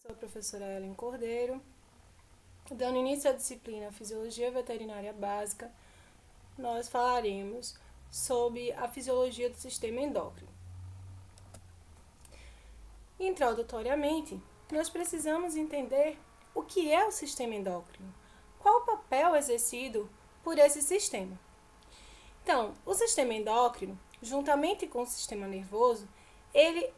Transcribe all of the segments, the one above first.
Sou a professora Ellen Cordeiro, dando início à disciplina Fisiologia Veterinária Básica. Nós falaremos sobre a fisiologia do sistema endócrino. Introdutoriamente, nós precisamos entender o que é o sistema endócrino, qual o papel exercido por esse sistema. Então, o sistema endócrino, juntamente com o sistema nervoso, ele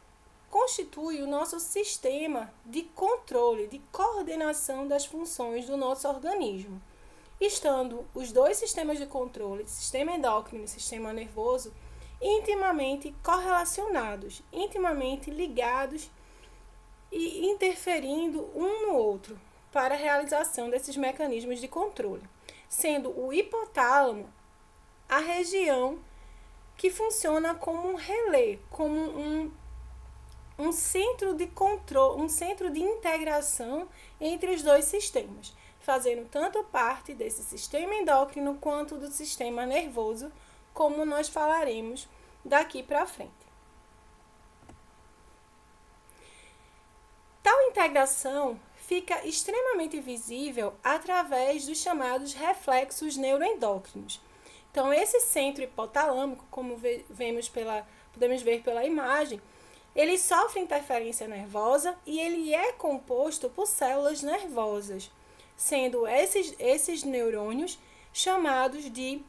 constitui o nosso sistema de controle, de coordenação das funções do nosso organismo. Estando os dois sistemas de controle, sistema endócrino e sistema nervoso, intimamente correlacionados, intimamente ligados e interferindo um no outro para a realização desses mecanismos de controle, sendo o hipotálamo a região que funciona como um relé, como um centro de controle, um centro de integração entre os dois sistemas, fazendo tanto parte desse sistema endócrino quanto do sistema nervoso, como nós falaremos daqui para frente. Tal integração fica extremamente visível através dos chamados reflexos neuroendócrinos. Então, esse centro hipotalâmico, como podemos ver pela imagem, ele sofre interferência nervosa e ele é composto por células nervosas, sendo esses neurônios chamados de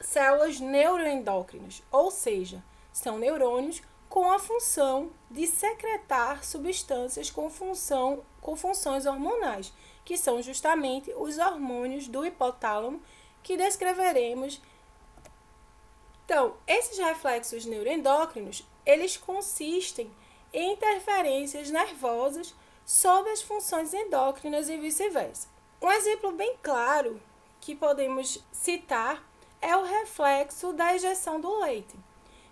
células neuroendócrinas, ou seja, são neurônios com a função de secretar substâncias com funções hormonais, que são justamente os hormônios do hipotálamo que descreveremos. Então, esses reflexos neuroendócrinos, eles consistem em interferências nervosas sobre as funções endócrinas e vice-versa. Um exemplo bem claro que podemos citar é o reflexo da ejeção do leite.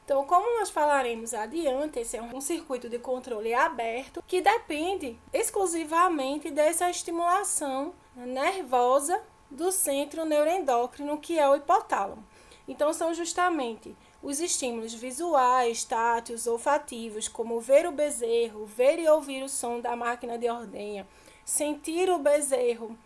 Então, como nós falaremos adiante, esse é um circuito de controle aberto que depende exclusivamente dessa estimulação nervosa do centro neuroendócrino, que é o hipotálamo. Então, são justamente os estímulos visuais, táteis, olfativos, como ver o bezerro, ver e ouvir o som da máquina de ordenha, sentir o bezerro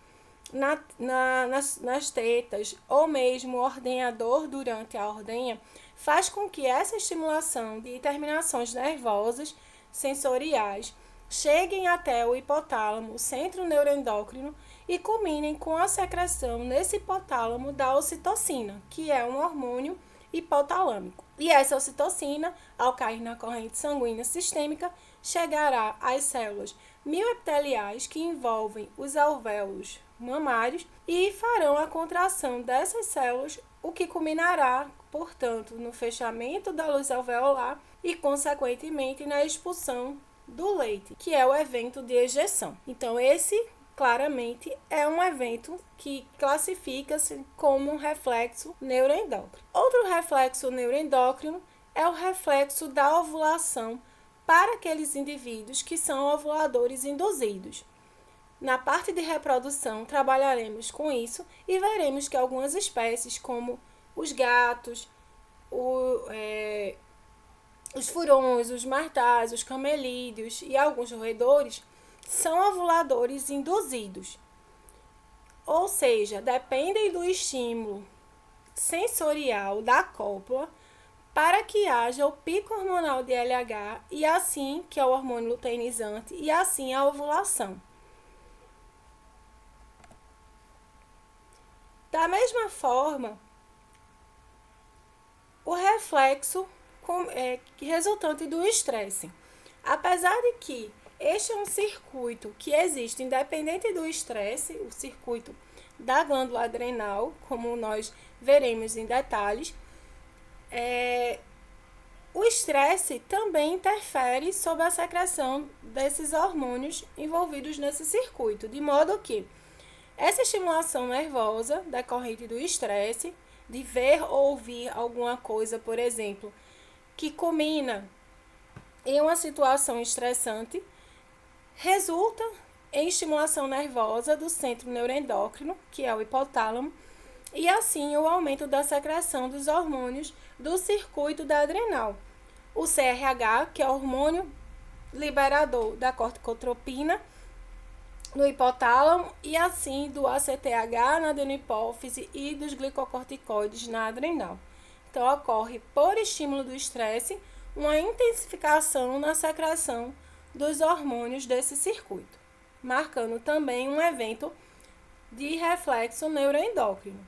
nas tetas, ou mesmo o ordenhador durante a ordenha, faz com que essa estimulação de terminações nervosas sensoriais cheguem até o hipotálamo, o centro neuroendócrino, e culminem com a secreção nesse hipotálamo da ocitocina, que é um hormônio hipotalâmico. E essa ocitocina, ao cair na corrente sanguínea sistêmica, chegará às células mioepiteliais que envolvem os alvéolos mamários e farão a contração dessas células, o que culminará, portanto, no fechamento da luz alveolar e, consequentemente, na expulsão do leite, que é o evento de ejeção. Então, esse claramente é um evento que classifica-se como um reflexo neuroendócrino. Outro reflexo neuroendócrino é o reflexo da ovulação para aqueles indivíduos que são ovuladores induzidos. Na parte de reprodução, trabalharemos com isso e veremos que algumas espécies, como os gatos, os furões, os martais, os camelídeos e alguns roedores, são ovuladores induzidos, ou seja, dependem do estímulo sensorial da cópula para que haja o pico hormonal de LH e assim, que é o hormônio luteinizante, e assim a ovulação. Da mesma forma, o reflexo resultante do estresse. Apesar de que este é um circuito que existe independente do estresse, o circuito da glândula adrenal, como nós veremos em detalhes, o estresse também interfere sobre a secreção desses hormônios envolvidos nesse circuito, de modo que essa estimulação nervosa decorrente do estresse, de ver ou ouvir alguma coisa, por exemplo, que culmina em uma situação estressante, resulta em estimulação nervosa do centro neuroendócrino, que é o hipotálamo, e assim o aumento da secreção dos hormônios do circuito da adrenal. O CRH, que é o hormônio liberador da corticotropina no hipotálamo e assim do ACTH na adenohipófise e dos glicocorticoides na adrenal. Então, ocorre por estímulo do estresse uma intensificação na secreção dos hormônios desse circuito, marcando também um evento de reflexo neuroendócrino.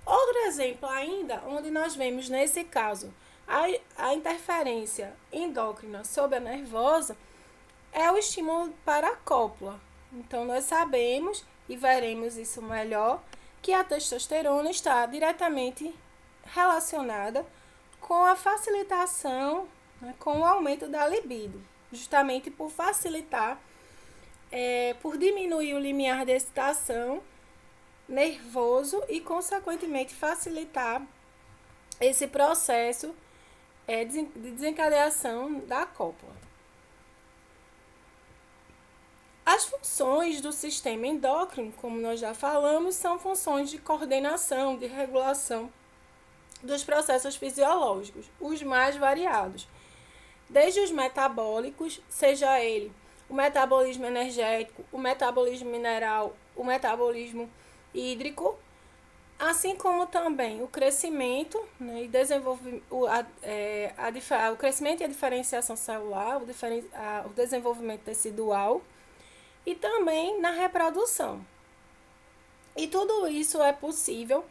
Outro exemplo ainda, onde nós vemos nesse caso a interferência endócrina sobre a nervosa, é o estímulo para a cópula. Então, nós sabemos, e veremos isso melhor, que a testosterona está diretamente relacionada com a facilitação, né, com o aumento da libido, justamente por facilitar, por diminuir o limiar de excitação nervoso e, consequentemente, facilitar esse processo de desencadeação da cópula. As funções do sistema endócrino, como nós já falamos, são funções de coordenação, de regulação dos processos fisiológicos, os mais variados. Desde os metabólicos, seja ele o metabolismo energético, o metabolismo mineral, o metabolismo hídrico, assim como também o crescimento, né, e o crescimento e a diferenciação celular, o desenvolvimento tecidual, e também na reprodução. E tudo isso é possível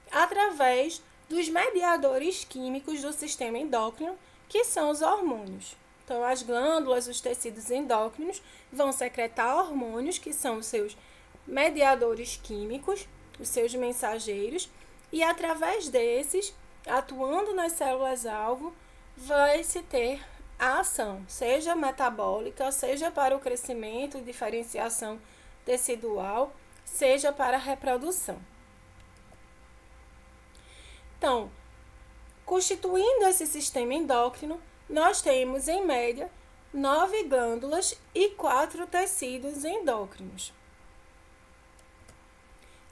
através dos mediadores químicos do sistema endócrino, que são os hormônios. Então, as glândulas, os tecidos endócrinos vão secretar hormônios, que são os seus mediadores químicos, os seus mensageiros, e através desses, atuando nas células-alvo, vai-se ter a ação, seja metabólica, seja para o crescimento e diferenciação tecidual, seja para a reprodução. Então, constituindo esse sistema endócrino, nós temos, em média, 9 glândulas e 4 tecidos endócrinos.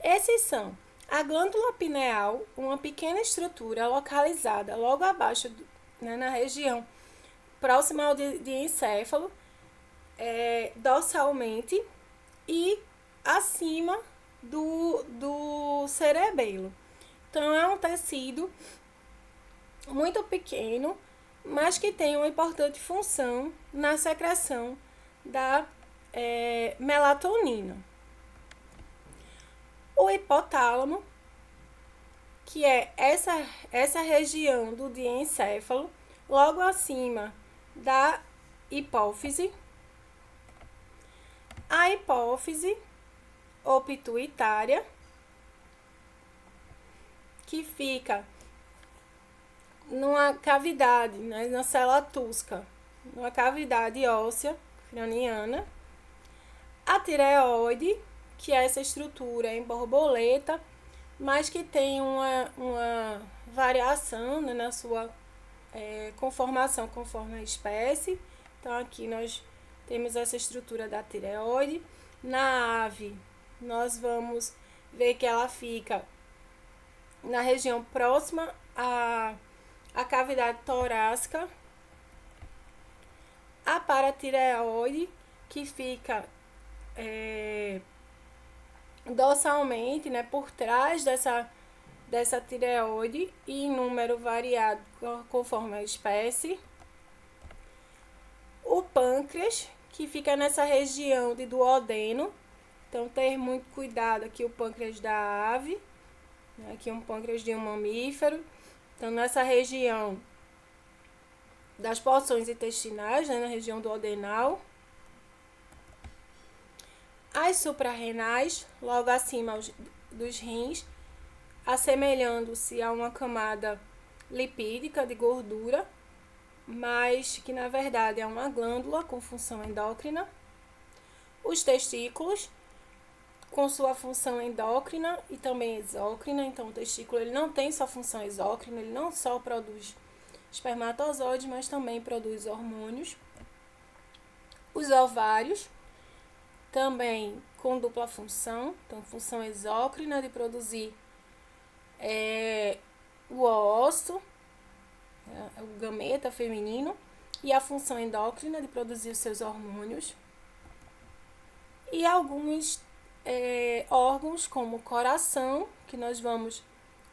Esses são a glândula pineal, uma pequena estrutura localizada logo abaixo, na região próxima ao diencéfalo, dorsalmente e acima do cerebelo. Então, é um tecido muito pequeno, mas que tem uma importante função na secreção da melatonina. O hipotálamo, que é essa região do diencéfalo, logo acima da hipófise. A hipófise ou pituitária, que fica numa cavidade, né, na célula túsca, numa cavidade óssea craniana. A tireoide, que é essa estrutura em borboleta, mas que tem uma variação, né, na sua conformação conforme a espécie. Então, aqui nós temos essa estrutura da tireoide. Na ave, nós vamos ver que ela fica na região próxima à cavidade torácica. A paratireoide, que fica dorsalmente, né, por trás dessa tireoide e em número variado conforme a espécie. O pâncreas, que fica nessa região de duodeno. Então, ter muito cuidado aqui o pâncreas da ave. Aqui um pâncreas de um mamífero. Então, nessa região das porções intestinais, né, na região duodenal. As suprarrenais, logo acima dos rins, assemelhando-se a uma camada lipídica de gordura, mas que na verdade é uma glândula com função endócrina. Os testículos, com sua função endócrina e também exócrina. Então, o testículo ele não tem só função exócrina, ele não só produz espermatozoides, mas também produz hormônios. Os ovários, também com dupla função, então função exócrina de produzir o óvulo, o gameta feminino, e a função endócrina de produzir os seus hormônios, e alguns órgãos como o coração, que nós vamos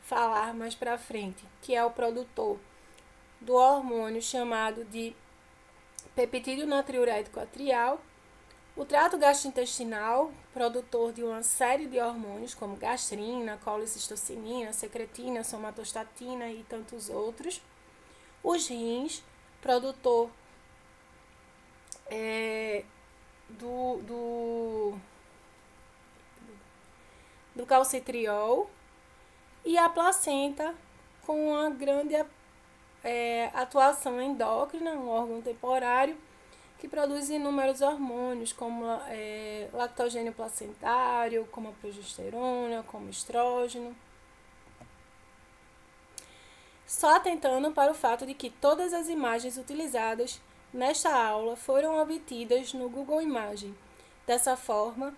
falar mais para frente, que é o produtor do hormônio chamado de peptídeo natriurético atrial, o trato gastrointestinal, produtor de uma série de hormônios como gastrina, colicistocinina, secretina, somatostatina e tantos outros, os rins, produtor do calcitriol, e a placenta com uma grande atuação endócrina, um órgão temporário, que produz inúmeros hormônios, como lactogênio placentário, como a progesterona, como estrógeno. Só atentando para o fato de que todas as imagens utilizadas nesta aula foram obtidas no Google Imagem. Dessa forma,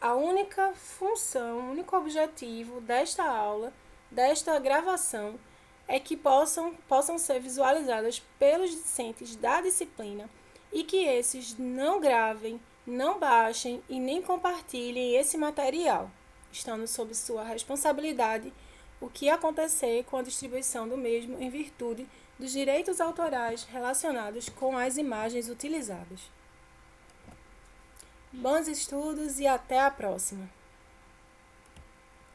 a única função, o único objetivo desta aula, desta gravação, é que possam ser visualizadas pelos discentes da disciplina e que esses não gravem, não baixem e nem compartilhem esse material, estando sob sua responsabilidade o que acontecer com a distribuição do mesmo em virtude dos direitos autorais relacionados com as imagens utilizadas. Bons estudos e até a próxima!